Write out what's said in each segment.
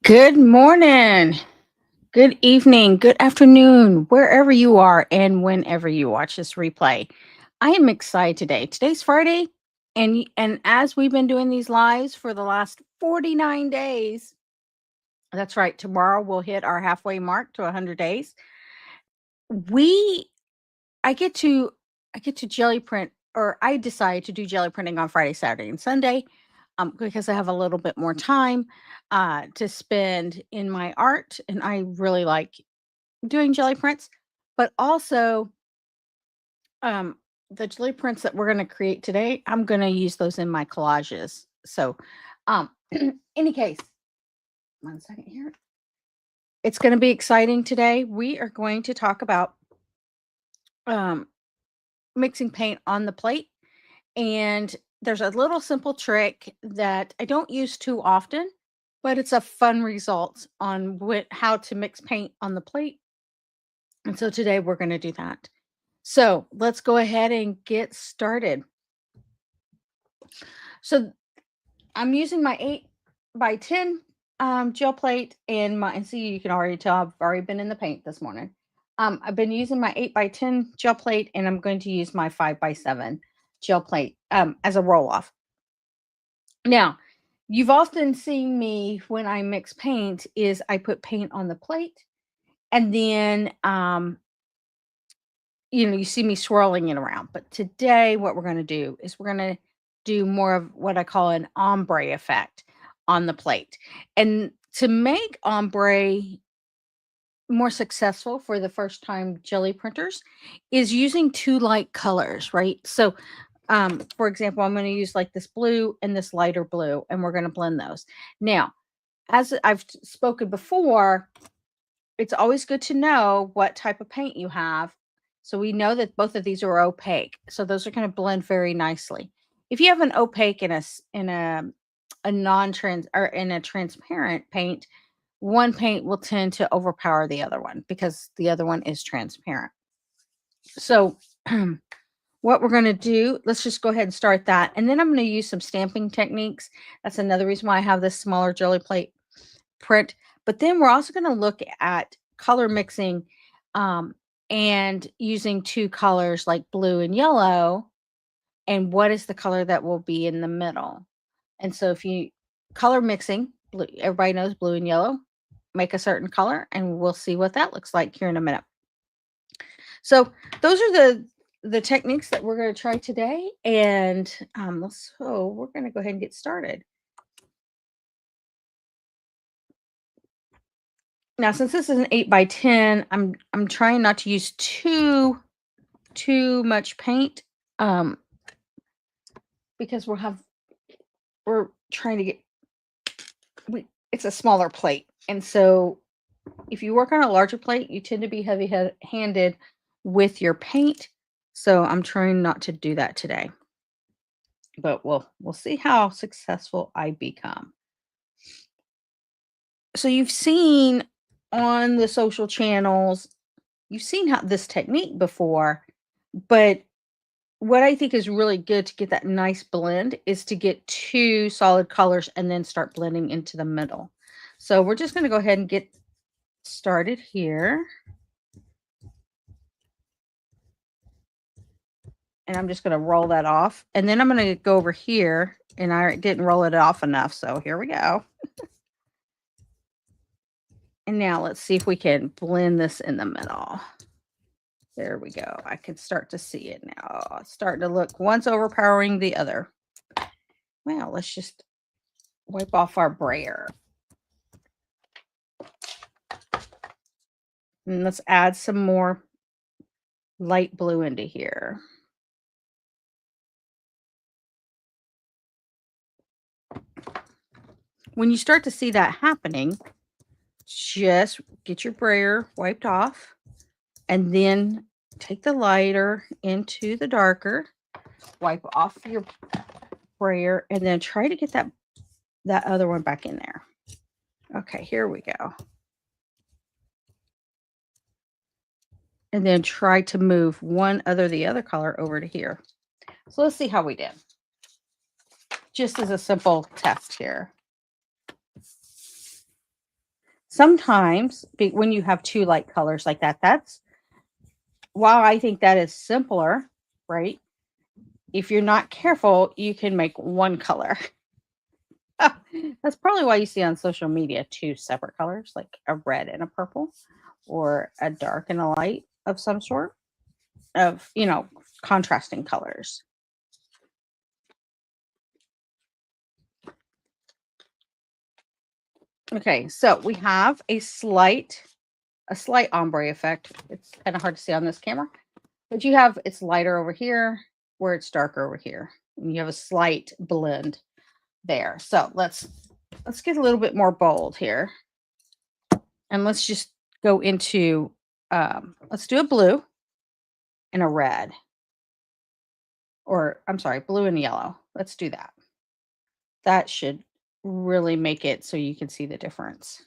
Good morning, good evening, good afternoon, wherever you are and whenever you watch this replay. I am excited today. Today's Friday, and as we've been doing these lives for the last 49 days, that's right, tomorrow we'll hit our halfway mark to 100 days. We I get to I get to jelly print, or I decide to do jelly printing on Friday, Saturday, and Sunday, because I have a little bit more time to spend in my art, and I really like doing jelly prints. But also, um, the jelly prints that we're going to create today, I'm going to use those in my collages. So, um, any case, 1 second here. It's going to be exciting today. We are going to talk about um, mixing paint on the plate. And there's a little simple trick that I don't use too often, but it's a fun result on how to mix paint on the plate. And so today we're going to do that. So let's go ahead and get started. So I'm using my 8x10 gel plate, and see, you can already tell I've already been in the paint this morning. I've been using my 8x10 gel plate, and I'm going to use my 5x7 gel plate as a roll off. Now, you've often seen me when I mix paint is I put paint on the plate, and then you see me swirling it around. But today what we're going to do is we're going to do more of what I call an ombre effect on the plate. And to make ombre more successful for the first time jelly printers is using two light colors, right? So for example, I'm going to use like this blue and this lighter blue, and we're going to blend those. Now, as I've spoken before, it's always good to know what type of paint you have. So we know that both of these are opaque. So those are going to blend very nicely. If you have an opaque and a non-trans or in a transparent paint, one paint will tend to overpower the other one because the other one is transparent. So what we're going to do, let's just go ahead and start that. And then I'm going to use some stamping techniques. That's another reason why I have this smaller jelly plate print. But then we're also going to look at color mixing and using two colors like blue and yellow. And what is the color that will be in the middle? And so if you color mixing, blue, everybody knows blue and yellow, make a certain color, and we'll see what that looks like here in a minute. So those are the techniques that we're going to try today. And so we're going to go ahead and get started. Now, since this is an 8x10, I'm trying not to use too much paint, because we're trying to get it's a smaller plate, and so if you work on a larger plate, you tend to be heavy-handed with your paint. So I'm trying not to do that today, but we'll see how successful I become. So you've seen on the social channels, you've seen how this technique before, but what I think is really good to get that nice blend is to get two solid colors and then start blending into the middle. So we're just going to go ahead and get started here. And I'm just going to roll that off. And then I'm going to go over here, and I didn't roll it off enough. So here we go. And now let's see if we can blend this in the middle. There we go. I can start to see it now. It's starting to look, one's overpowering the other. Well, let's just wipe off our brayer. And let's add some more light blue into here. When you start to see that happening, just get your brayer wiped off, and then take the lighter into the darker, wipe off your brayer, and then try to get that other one back in there. Okay, here we go. And then try to move the other color over to here. So let's see how we did. Just as a simple test here. sometimes when you have two light colors like that, that's while I think that is simpler, right? If you're not careful, you can make one color. That's probably why you see on social media two separate colors, like a red and a purple, or a dark and a light of some sort of, contrasting colors. Okay, so we have a slight ombre effect. It's kind of hard to see on this camera, but you have it's lighter over here where it's darker over here. And you have a slight blend there. So let's get a little bit more bold here. And let's just go into let's do a blue and a red. Or I'm sorry, blue and yellow. Let's do that. That should really make it so you can see the difference.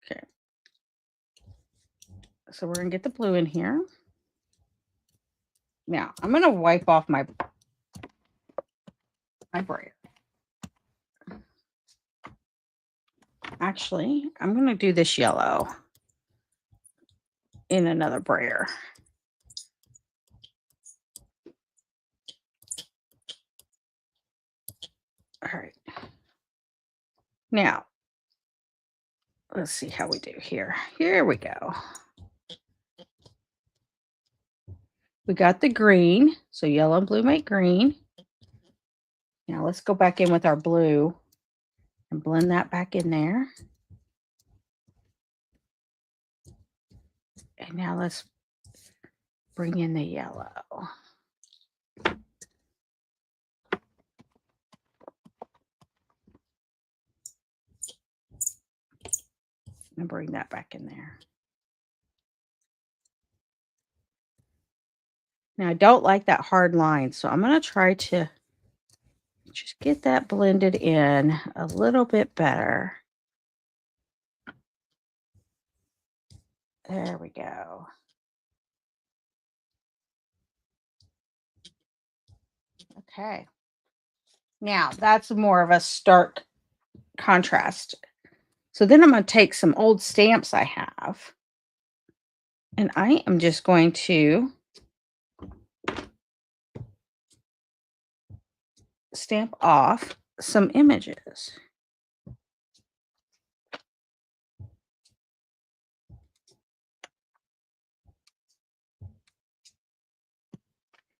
Okay. So we're going to get the blue in here. Now, I'm going to wipe off my brayer. Actually, I'm going to do this yellow in another brayer. All right. Now, let's see how we do here. Here we go. We got the green. So yellow and blue make green. Now let's go back in with our blue and blend that back in there. And now let's bring in the yellow. And bring that back in there. Now I don't like that hard line, so I'm going to try to just get that blended in a little bit better. There we go. Okay. Now that's more of a stark contrast. So then I'm going to take some old stamps I have, and I am just going to stamp off some images.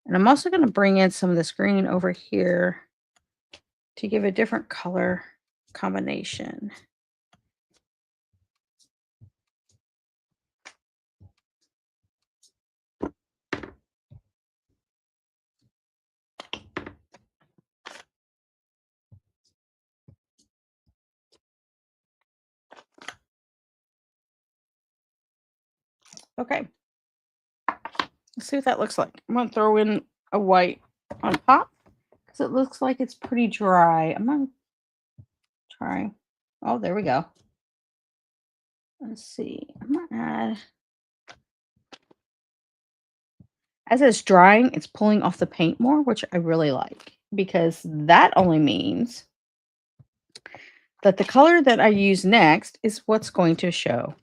And I'm also going to bring in some of this green over here to give a different color combination. Okay. Let's see what that looks like. I'm going to throw in a white on top because it looks like it's pretty dry. I'm going to try. Oh, there we go. Let's see. I'm going to add. As it's drying, it's pulling off the paint more, which I really like because that only means that the color that I use next is what's going to show.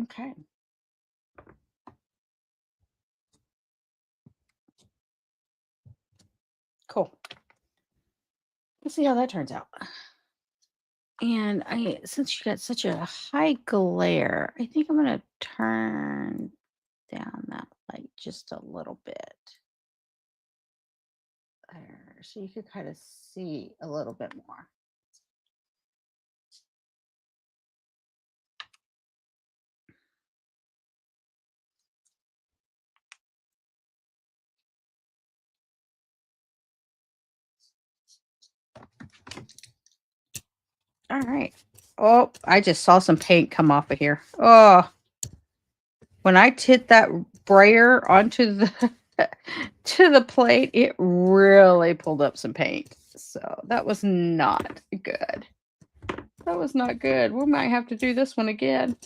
Okay. Cool. Let's see how that turns out. And since you got such a high glare, I think I'm going to turn down that light just a little bit. There, so you could kind of see a little bit more. All right. Oh, I just saw some paint come off of here. Oh, when I hit that brayer onto the to the plate, it really pulled up some paint. So that was not good. That was not good. We might have to do this one again.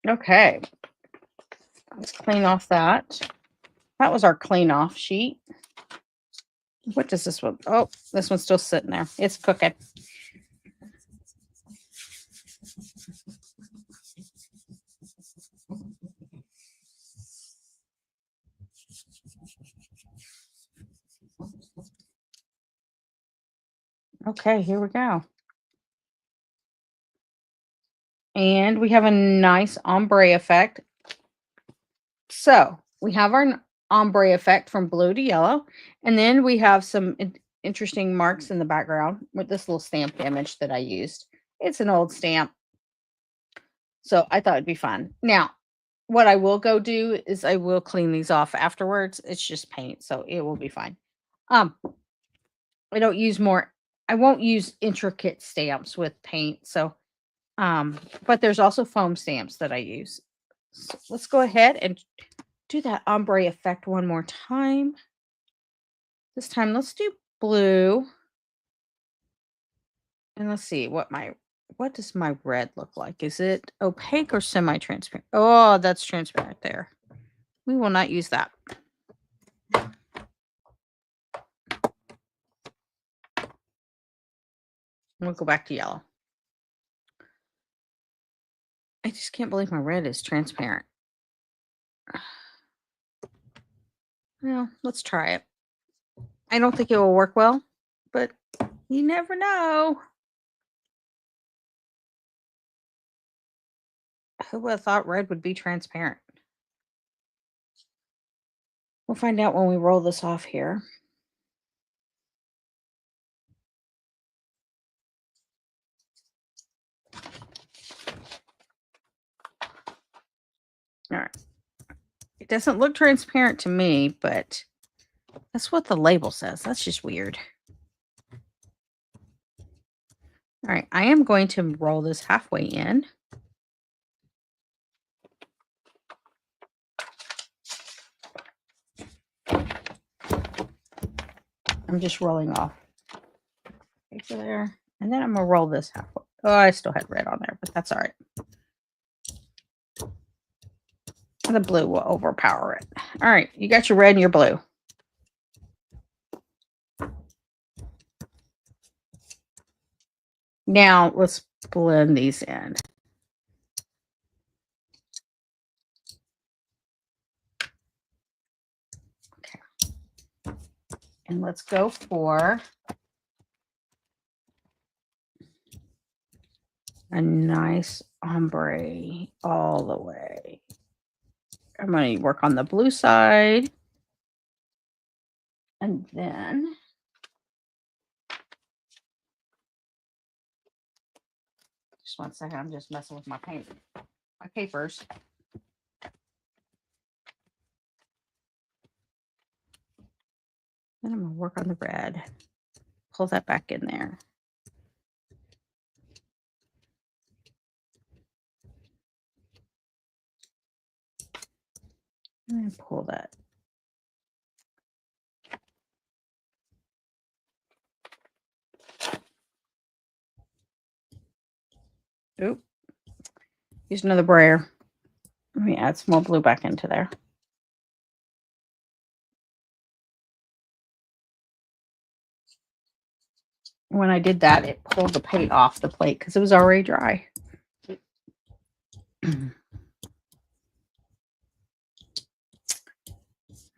Okay, let's clean off that. That was our clean off sheet. What does this one? Oh, this one's still sitting there. It's cooking. Okay, here we go. And we have a nice ombre effect. So we have our ombre effect from blue to yellow. And then we have some interesting marks in the background with this little stamped image that I used. It's an old stamp. So I thought it'd be fun. Now, what I will go do is I will clean these off afterwards. It's just paint, so it will be fine. I don't use more. I won't use intricate stamps with paint. So, but there's also foam stamps that I use. So let's go ahead and do that ombre effect one more time. This time, let's do blue. And let's see what does my red look like? Is it opaque or semi-transparent? Oh, that's transparent there. We will not use that. We'll go back to yellow. I just can't believe my red is transparent. Well, let's try it. I don't think it will work well, but you never know. Who would have thought red would be transparent? We'll find out when we roll this off here. All right. It doesn't look transparent to me, but that's what the label says. That's just weird. All right. I am going to roll this halfway in. I'm just rolling off paper there. And then I'm going to roll this halfway. Oh, I still had red on there, but that's all right. The blue will overpower it. All right. You got your red and your blue. Now let's blend these in. Okay. And let's go for a nice ombre all the way. I'm going to work on the blue side. And then just one second, I'm just messing with my paint, my papers. Then I'm going to work on the red. Pull that back in there. And pull that. Oop. Use another brayer. Let me add some more blue back into there. When I did that, it pulled the paint off the plate because it was already dry.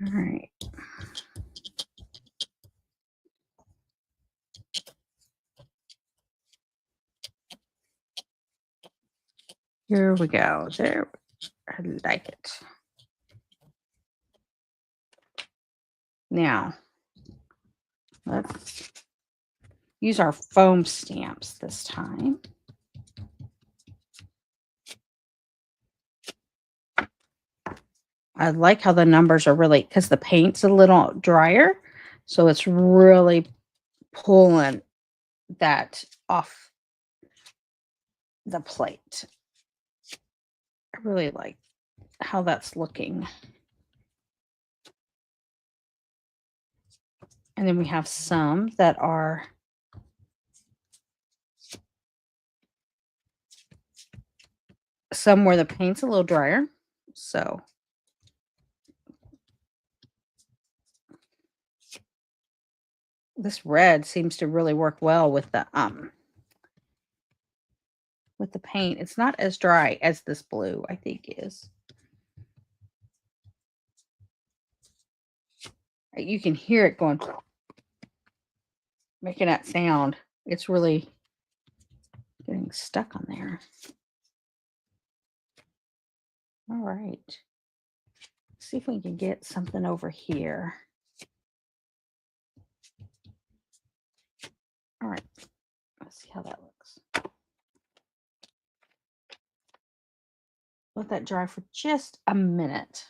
All right. Here we go. There. I like it. Now, let's use our foam stamps this time. I like how the numbers are really, because the paint's a little drier, so it's really pulling that off the plate. I really like how that's looking. And then we have some that are some where the paint's a little drier. So this red seems to really work well with the paint. It's not as dry as this blue, I think is. You can hear it going, making that sound. It's really getting stuck on there. All right. Let's see if we can get something over here. All right. Let's see how that looks. Let that dry for just a minute.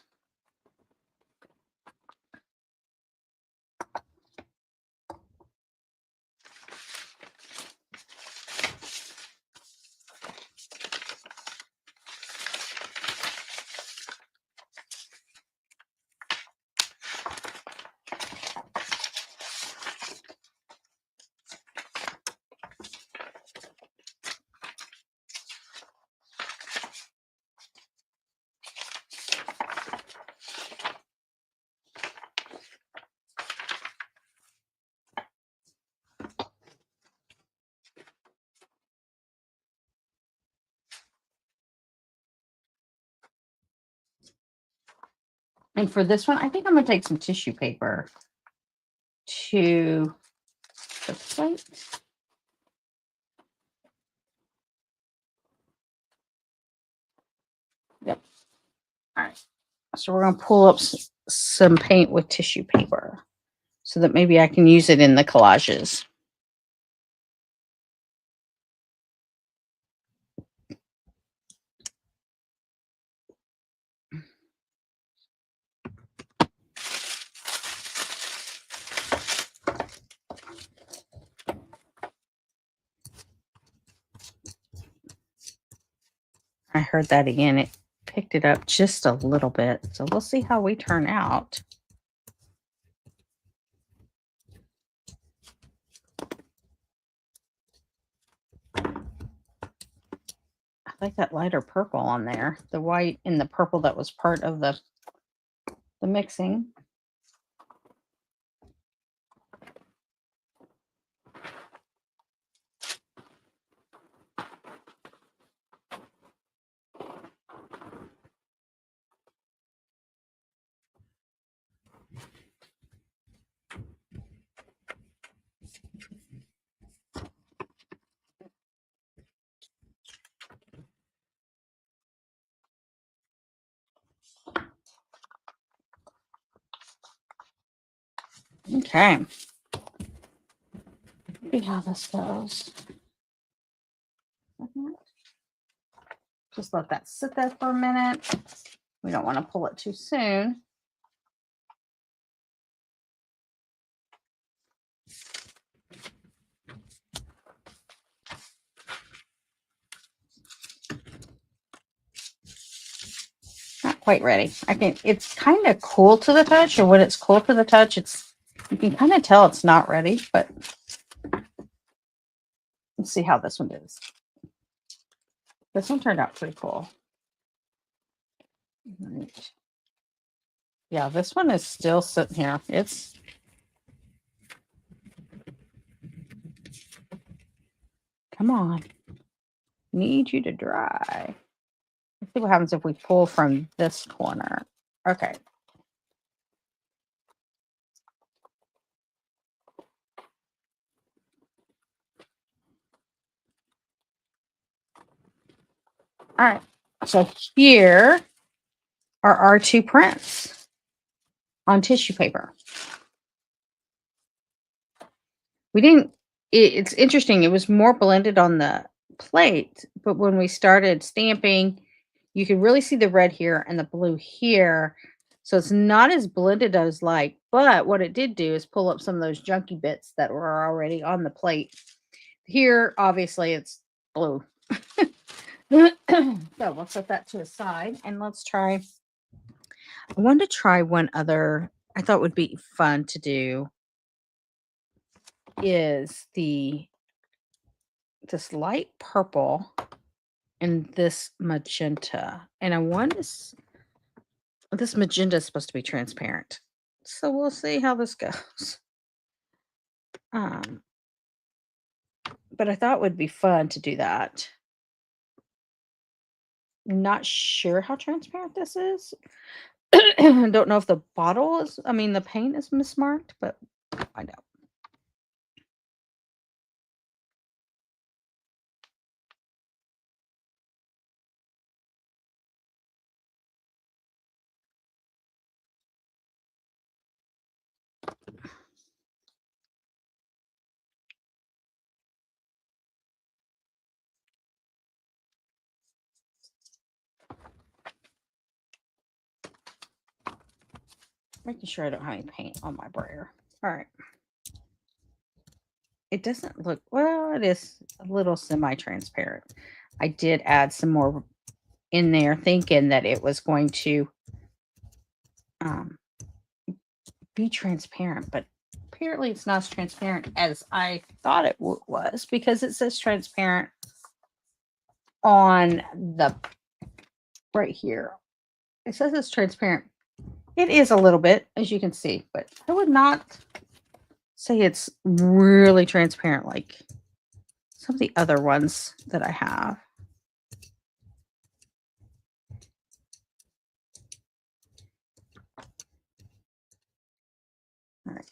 And for this one, I think I'm going to take some tissue paper to the plate. Yep. All right. So we're going to pull up some paint with tissue paper so that maybe I can use it in the collages. I heard that again. It picked it up just a little bit. So we'll see how we turn out. I like that lighter purple on there. The white and the purple that was part of the mixing. Okay. See how this goes. Just let that sit there for a minute. We don't want to pull it too soon. Not quite ready. It's kind of cool to the touch, or when it's cool to the touch, you can kind of tell it's not ready, but let's see how this one is. This one turned out pretty cool. Right. Yeah, this one is still sitting here. Come on. Need you to dry. Let's see what happens if we pull from this corner. Okay. All right. So here are our two prints on tissue paper. We didn't it's interesting. It was more blended on the plate, but when we started stamping, you can really see the red here and the blue here. So it's not as blended as like, but what it did do is pull up some of those junky bits that were already on the plate. Here, obviously, it's blue. So we'll set that to a side and let's try. I wanted to try one other I thought would be fun to do is this light purple and this magenta. And I want this magenta is supposed to be transparent. So we'll see how this goes. Um, but I thought it would be fun to do that. Not sure how transparent this is. Don't know if the bottle is, I mean, the paint is mismarked, but we'll find out. Making sure I don't have any paint on my brayer. All right. It doesn't look, well, it is a little semi-transparent. I did add some more in there thinking that it was going to um, be transparent, but apparently it's not as transparent as I thought it was because it says transparent on the right here. It says it's transparent. It is a little bit, as you can see, but I would not say it's really transparent like some of the other ones that I have. All right.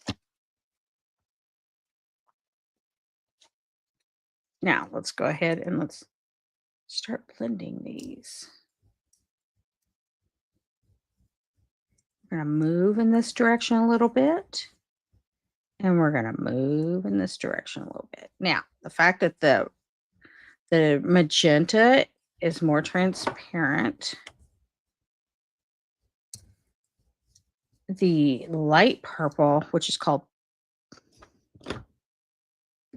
Now let's go ahead and let's start blending these. We're going to move in this direction a little bit. And we're going to move in this direction a little bit. Now, the fact that the magenta is more transparent, the light purple, which is called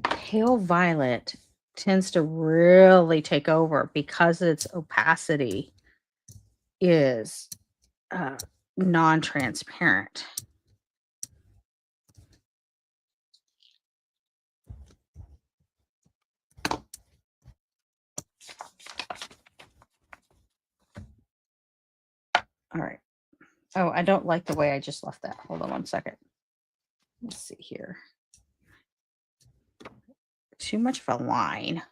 pale violet, tends to really take over because its opacity is non-transparent. All right. Oh, I don't like the way I just left that. Hold on one second. Let's see here. Too much of a line.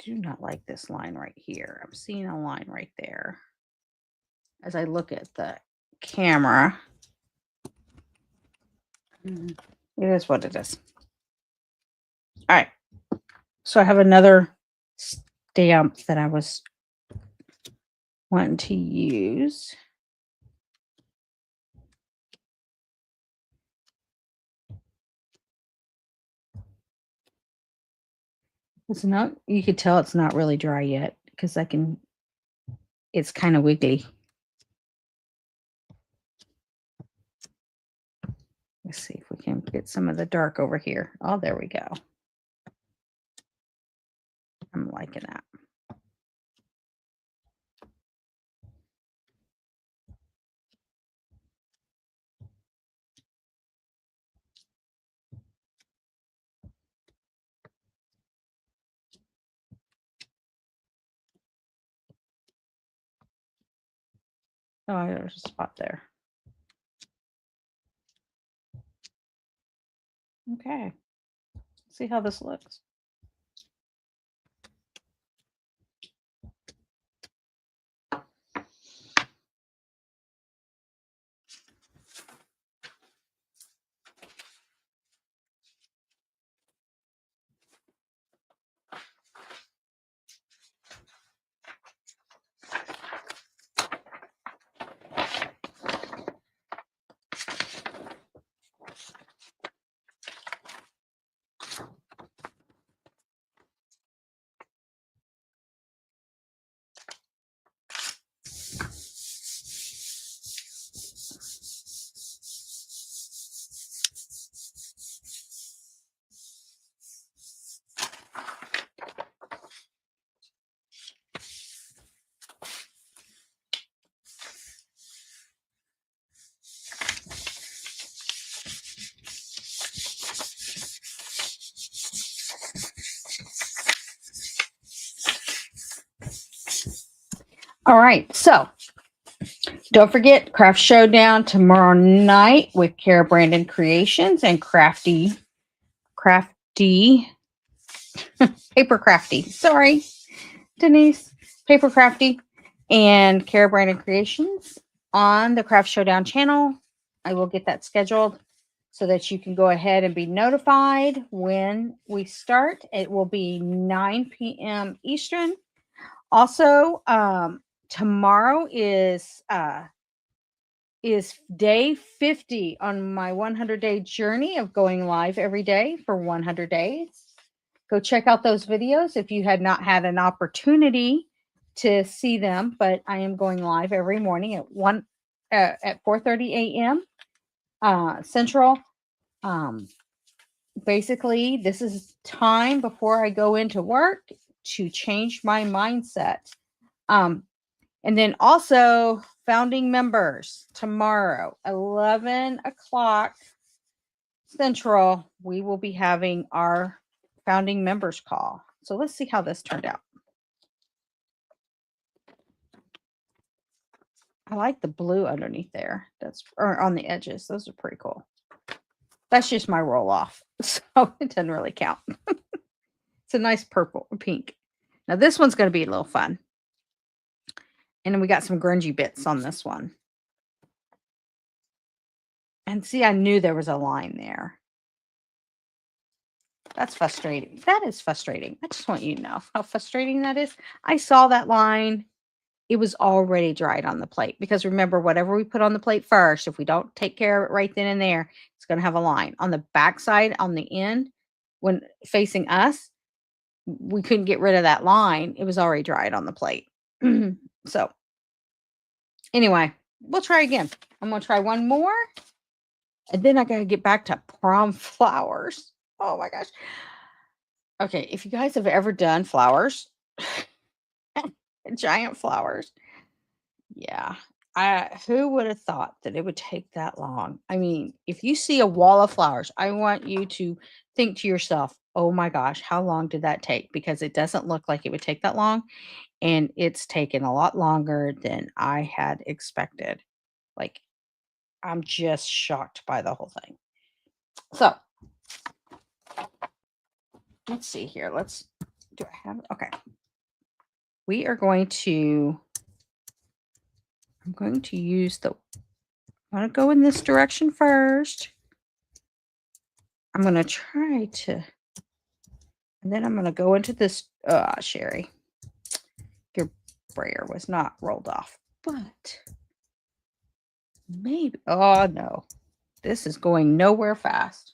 Do not like this line right here. I'm seeing a line right there. As I look at the camera, it is what it is. All right. So I have another stamp that I was wanting to use. It's not, you could tell it's not really dry yet because it's kind of wiggly. Let's see if we can get some of the dark over here. Oh, there we go. I'm liking that. Oh, there's a spot there. Okay. Let's see how this looks. All right, so don't forget Craft Showdown tomorrow night with Kara Brandon Creations and Crafty, Paper Crafty. Sorry, Denise. Paper Crafty and Kara Brandon Creations on the Craft Showdown channel. I will get that scheduled so that you can go ahead and be notified when we start. It will be 9 p.m. Eastern. Also, tomorrow is day 50 on my 100-day journey of going live every day for 100 days. Go check out those videos if you had not had an opportunity to see them, but I am going live every morning at 4:30 a.m. Central. Basically, this is time before I go into work to change my mindset. And then also founding members tomorrow, 11 o'clock Central, we will be having our founding members call. So let's see how this turned out. I like the blue underneath there. Or on the edges. Those are pretty cool. That's just my roll off. So it doesn't really count. It's a nice purple, pink. Now this one's going to be a little fun. And then we got some grungy bits on this one. And see, I knew there was a line there. That's frustrating. That is frustrating. I just want you to know how frustrating that is. I saw that line. It was already dried on the plate because remember, whatever we put on the plate first, if we don't take care of it right then and there, it's going to have a line on the back side, on the end, when facing us. We couldn't get rid of that line. It was already dried on the plate. So anyway, we'll try again. I'm going to try one more. And then I got to get back to prom flowers. Oh my gosh. Okay, if you guys have ever done flowers, giant flowers, yeah. Who would have thought that it would take that long? I mean, if you see a wall of flowers, I want you to think to yourself, "Oh my gosh, how long did that take?" Because it doesn't look like it would take that long, and it's taken a lot longer than I had expected. Like, I'm just shocked by the whole thing. So, let's see here. Do I have, okay. We are going to, I'm going to use I want to go in this direction first. I'm going to try to, and then I'm going to go into this, Sherry, your brayer was not rolled off, but maybe, oh no, this is going nowhere fast.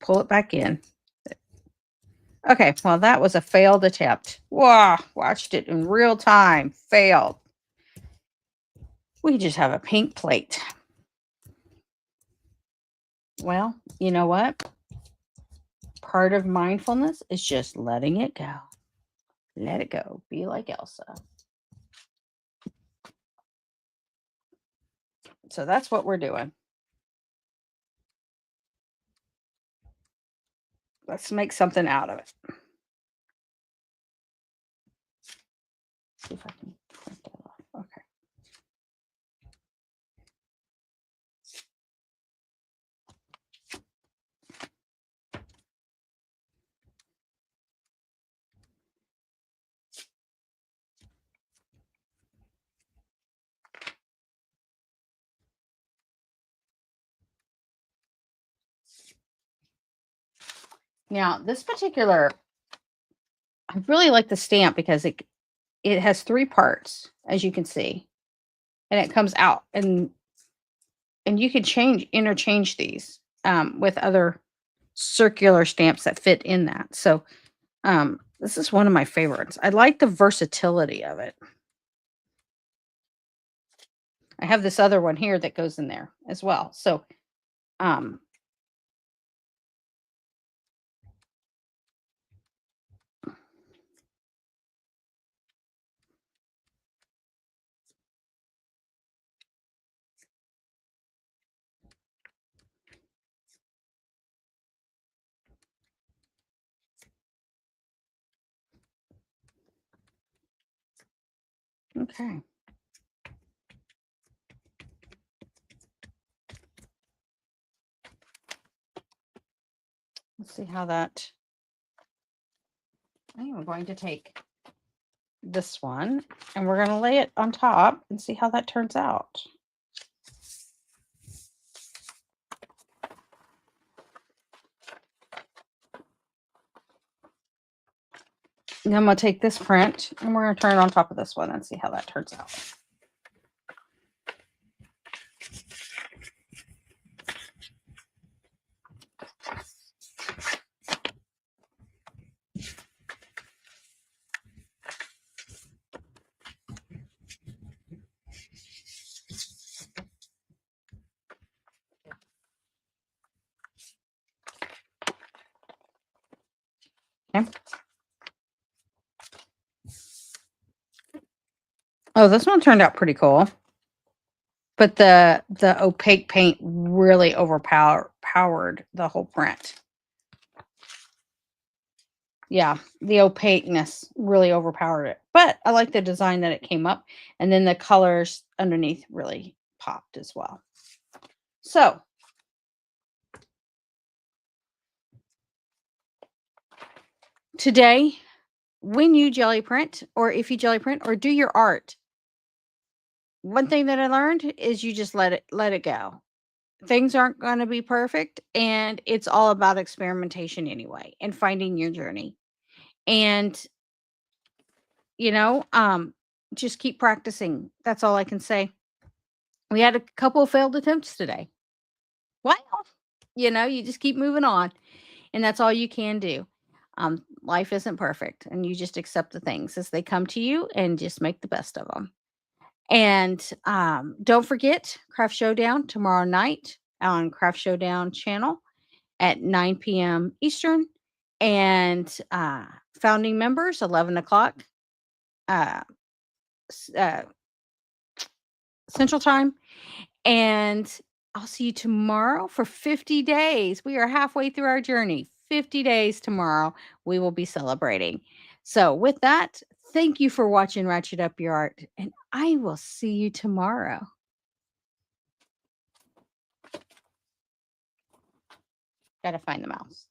Pull it back in. Okay, well, that was a failed attempt. Wow, watched it in real time. Failed. We just have a pink plate. Well, you know what? Part of mindfulness is just letting it go. Let it go. Be like Elsa. So that's what we're doing. Let's make something out of it. See if I can print that off. Okay. Now, this particular, I really like the stamp because it has 3 parts, as you can see, and it comes out, and you can interchange these with other circular stamps that fit in that. So this is one of my favorites. I like the versatility of it. I have this other one here that goes in there as well. So Okay. Let's see how that. I am going to take this one and we're going to lay it on top and see how that turns out. And I'm going to take this print and we're going to turn it on top of this one and see how that turns out. Okay. Oh, this one turned out pretty cool. But the opaque paint really powered the whole print. Yeah, the opaqueness really overpowered it. But I like the design that it came up. And then the colors underneath really popped as well. So today, when you jelly print, or if you jelly print or do your art, one thing that I learned is you just let it go. Things aren't going to be perfect, and it's all about experimentation anyway and finding your journey. And just keep practicing. That's all I can say. We had a couple of failed attempts today. Well, you just keep moving on, and that's all you can do. Life isn't perfect, and you just accept the things as they come to you and just make the best of them. And don't forget Craft Showdown tomorrow night on Craft Showdown channel at 9 p.m. Eastern, and founding members 11 o'clock uh, uh, Central Time. And I'll see you tomorrow for 50 days. We are halfway through our journey. 50 days tomorrow, we will be celebrating. So, with that, thank you for watching Ratchet Up Your Art, and I will see you tomorrow. Gotta find the mouse.